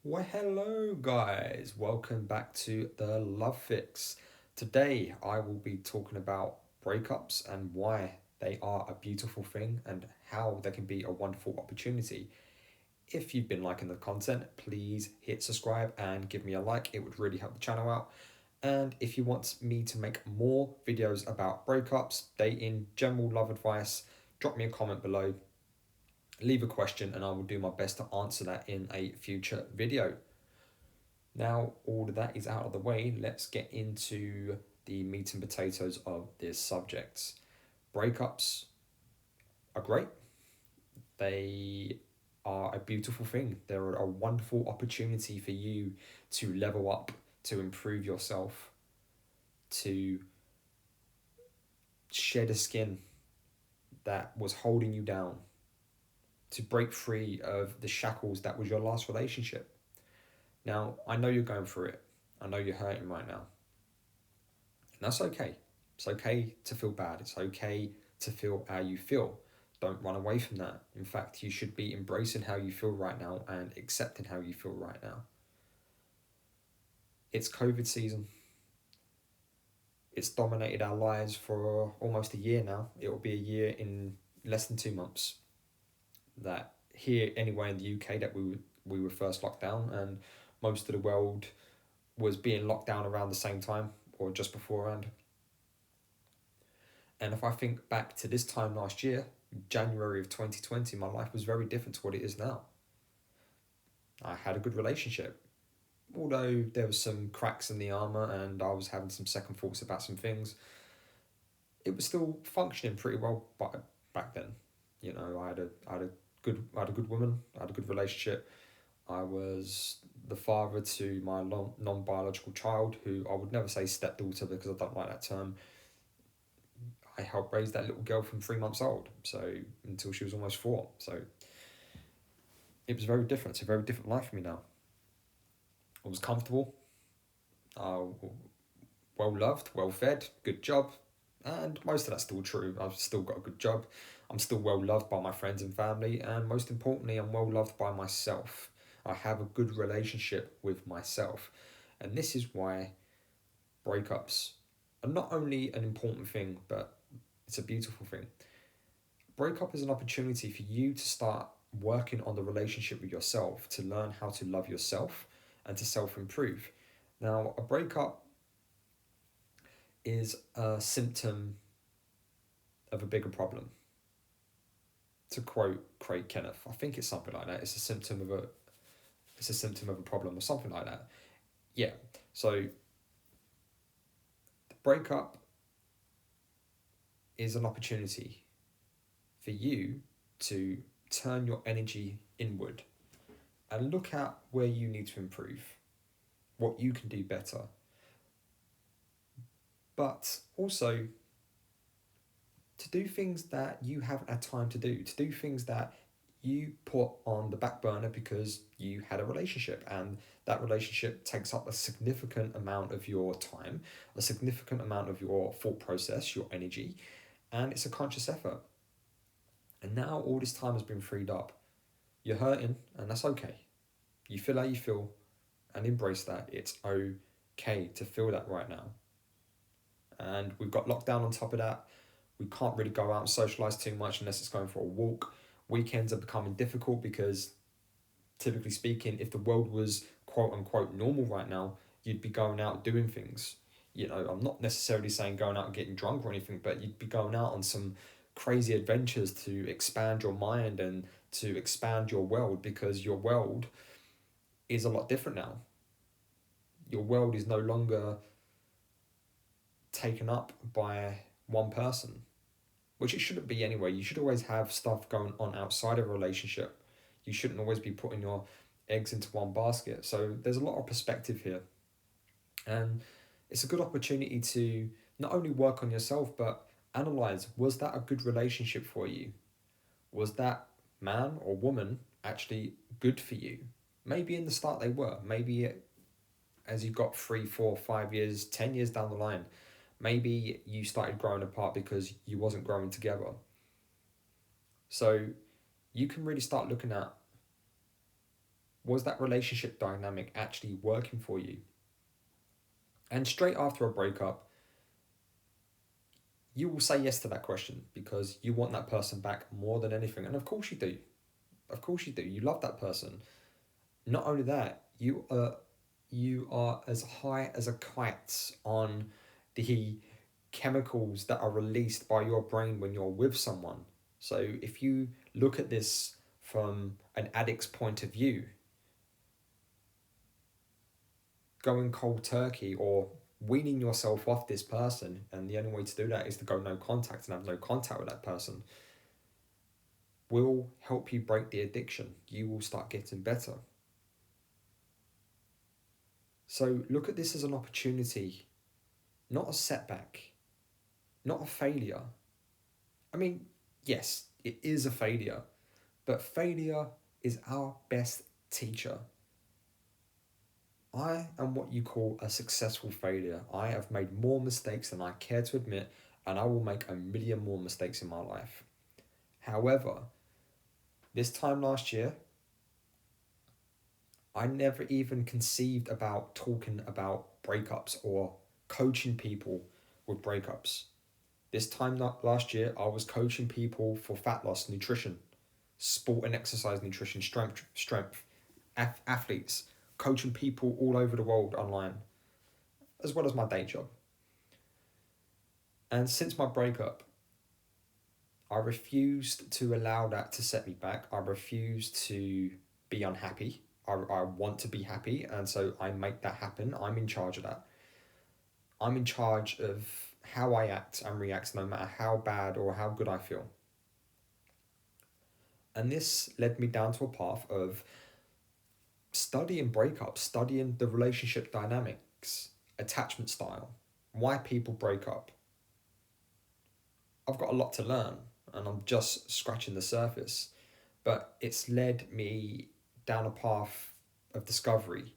Well, hello, guys. Welcome back to the Love Fix. Today, I will be talking about breakups and why they are a beautiful thing and how they can be a wonderful opportunity. If you've been liking the content, please hit subscribe and give me a like. It would really help the channel out. And if you want me to make more videos about breakups, dating, general love advice, drop me a comment below, leave a question, and I will do my best to answer that in a future video. Now, all of that is out of the way, let's get into the meat and potatoes of this subject. Breakups are great. They are a beautiful thing. They're a wonderful opportunity for you to level up, to improve yourself, to shed a skin that was holding you down, to break free of the shackles that was your last relationship. Now, I know you're going through it. I know you're hurting right now. And that's okay. It's okay to feel bad. It's okay to feel how you feel. Don't run away from that. In fact, you should be embracing how you feel right now and accepting how you feel right now. It's COVID season. It's dominated our lives for almost a year now. It will be a year in less than 2 months. That here, anywhere in the UK, that we were first locked down, and most of the world was being locked down around the same time or just beforehand. And if I think back to this time last year, January of 2020, my life was very different to what it is now. I had a good relationship, although there was some cracks in the armour and I was having some second thoughts about some things. It was still functioning pretty well back then. You know, I had a good woman. I had a good relationship. I was the father to my non biological child, who I would never say stepdaughter because I don't like that term. I helped raise that little girl from 3 months old, so until she was almost 4. So it was very different. It's a very different life for me now. I was comfortable, uh, well loved, well fed, good job, and most of that's still true. I've still got a good job. I'm still well loved by my friends and family, and most importantly, I'm well loved by myself. I have a good relationship with myself, and this is why breakups are not only an important thing, but it's a beautiful thing. Breakup is an opportunity for you to start working on the relationship with yourself, to learn how to love yourself and to self improve. Now, a breakup is a symptom of a bigger problem. To quote Craig Kenneth, I think it's something like that. It's a symptom of a problem or something like that. Yeah. So the breakup is an opportunity for you to turn your energy inward and look at where you need to improve, what you can do better, but also to do things that you haven't had time to do things that you put on the back burner because you had a relationship, and that relationship takes up a significant amount of your time, a significant amount of your thought process, your energy, and it's a conscious effort. And now all this time has been freed up. You're hurting, and that's okay. You feel how you feel and embrace that. It's okay to feel that right now. And we've got lockdown on top of that. We can't really go out and socialise too much unless it's going for a walk. Weekends are becoming difficult because, typically speaking, if the world was quote unquote normal right now, you'd be going out doing things. You know, I'm not necessarily saying going out and getting drunk or anything, but you'd be going out on some crazy adventures to expand your mind and to expand your world, because your world is a lot different now. Your world is no longer taken up by one person, which it shouldn't be anyway. You should always have stuff going on outside of a relationship. You shouldn't always be putting your eggs into one basket. So there's a lot of perspective here. And it's a good opportunity to not only work on yourself, but analyze, was that a good relationship for you? Was that man or woman actually good for you? Maybe in the start they were. Maybe as you got 3, 4, 5 years, 10 years down the line, maybe you started growing apart because you wasn't growing together. So you can really start looking at Was that relationship dynamic actually working for you? And straight after a breakup, you will say yes to that question because you want that person back more than anything. And of course you do. Of course you do. You love that person. Not only that, you are as high as a kite on the chemicals that are released by your brain when you're with someone. So if you look at this from an addict's point of view, going cold turkey or weaning yourself off this person, and the only way to do that is to go no contact and have no contact with that person, will help you break the addiction. You will start getting better. So look at this as an opportunity, not a setback, not a failure. I mean, yes, it is a failure, but failure is our best teacher. I am what you call a successful failure. I have made more mistakes than I care to admit, and I will make a million more mistakes in my life. However, this time last year, I never even conceived about talking about breakups or coaching people with breakups. This time last year, I was coaching people for fat loss, nutrition, sport and exercise nutrition, strength, athletes, coaching people all over the world online, as well as my day job. And since my breakup, I refused to allow that to set me back. I refused to be unhappy. I want to be happy, and so I make that happen. I'm in charge of that. I'm in charge of how I act and react, no matter how bad or how good I feel. And this led me down to a path of studying breakups, studying the relationship dynamics, attachment style, why people break up. I've got a lot to learn, and I'm just scratching the surface, but it's led me down a path of discovery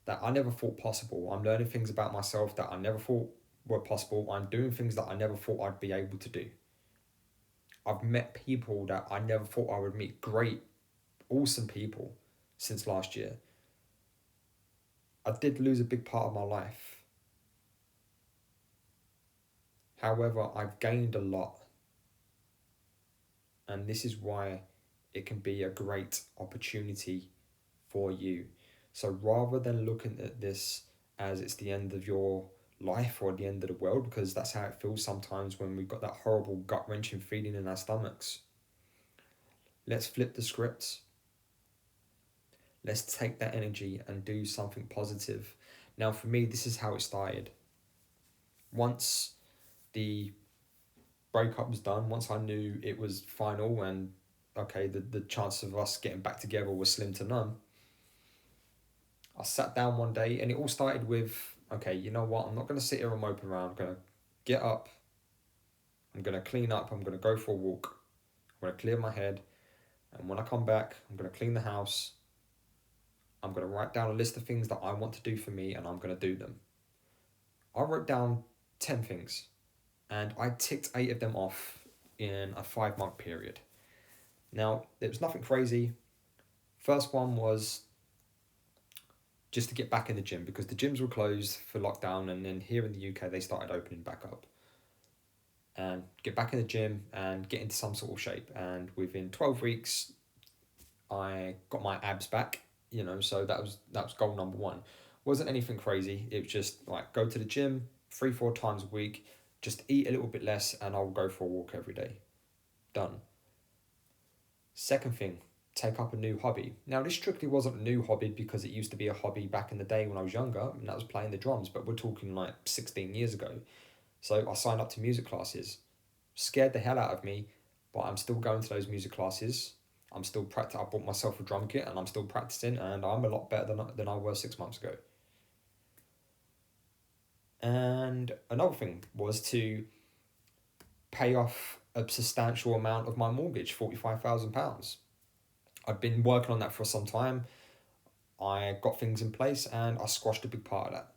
that I never thought possible. I'm learning things about myself that I never thought were possible. I'm doing things that I never thought I'd be able to do. I've met people that I never thought I would meet. Great, awesome people since last year. I did lose a big part of my life. However, I've gained a lot. And this is why it can be a great opportunity for you. So rather than looking at this as it's the end of your life or the end of the world, because that's how it feels sometimes when we've got that horrible gut-wrenching feeling in our stomachs, let's flip the script. Let's take that energy and do something positive. Now, for me, this is how it started. Once the breakup was done, once I knew it was final and okay, the chance of us getting back together was slim to none, I sat down one day and it all started with, okay, you know what? I'm not going to sit here and mope around. I'm going to get up. I'm going to clean up. I'm going to go for a walk. I'm going to clear my head. And when I come back, I'm going to clean the house. I'm going to write down a list of things that I want to do for me and I'm going to do them. I wrote down 10 things and I ticked 8 of them off in a 5-month period. Now, there was nothing crazy. First one was just to get back in the gym because the gyms were closed for lockdown, and then here in the UK they started opening back up. And get back in the gym and get into some sort of shape. And within 12 weeks, I got my abs back, so that was goal number 1. Wasn't anything crazy. It was just like go to the gym 3-4 times a week, just eat a little bit less, and I'll go for a walk every day. Done. Second thing, take up a new hobby. Now, this strictly wasn't a new hobby because it used to be a hobby back in the day when I was younger, and that was playing the drums, but we're talking like 16 years ago. So I signed up to music classes. Scared the hell out of me, but I'm still going to those music classes. I'm still practicing. I bought myself a drum kit and I'm still practicing, and I'm a lot better than I was 6 months ago. And another thing was to pay off a substantial amount of my mortgage, £45,000. I'd been working on that for some time. I got things in place and I squashed a big part of that.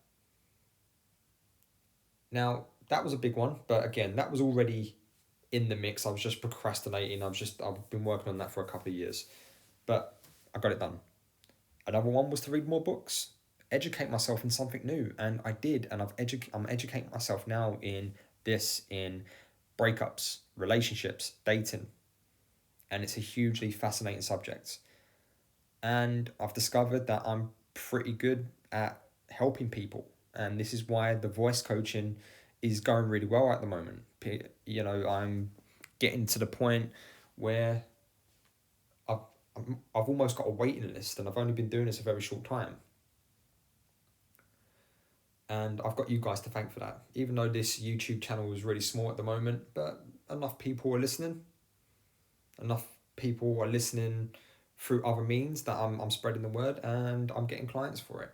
Now, that was a big one, but again, that was already in the mix. I was just procrastinating. I've been working on that for a couple of years, but I got it done. Another one was to read more books, educate myself in something new, and I did, and I'm educating myself now in breakups, relationships, dating, and it's a hugely fascinating subject. And I've discovered that I'm pretty good at helping people, and this is why the voice coaching is going really well at the moment. You know, I'm getting to the point where I've I've almost got a waiting list, and I've only been doing this a very short time. And I've got you guys to thank for that. Even though this YouTube channel is really small at the moment, but enough people are listening. Enough people are listening through other means that I'm spreading the word, and I'm getting clients for it.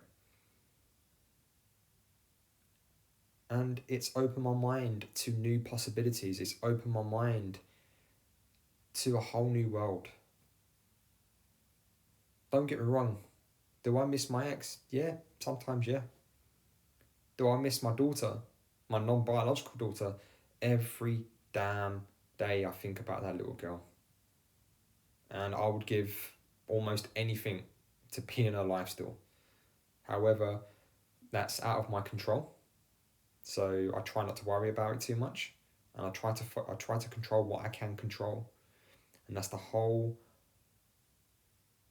And it's opened my mind to new possibilities. It's opened my mind to a whole new world. Don't get me wrong. Do I miss my ex? Yeah, sometimes, yeah. Do I miss my daughter, my non-biological daughter? Every damn day I think about that little girl. And I would give almost anything to be in her life still. However, that's out of my control. So I try not to worry about it too much, and I try to control what I can control, and that's the whole.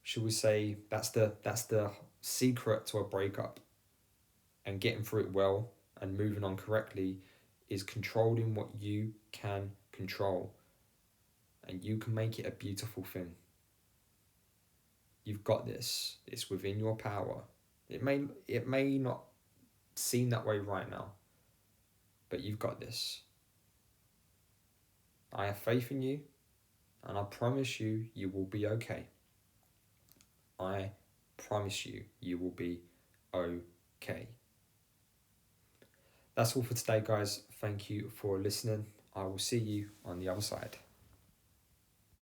Should we say that's the secret to a breakup, and getting through it well and moving on correctly, is controlling what you can control, and you can make it a beautiful thing. You've got this. It's within your power. It may not seem that way right now, but you've got this. I have faith in you, and I promise you, you will be okay. I promise you, you will be okay. That's all for today, guys. Thank you for listening. I will see you on the other side.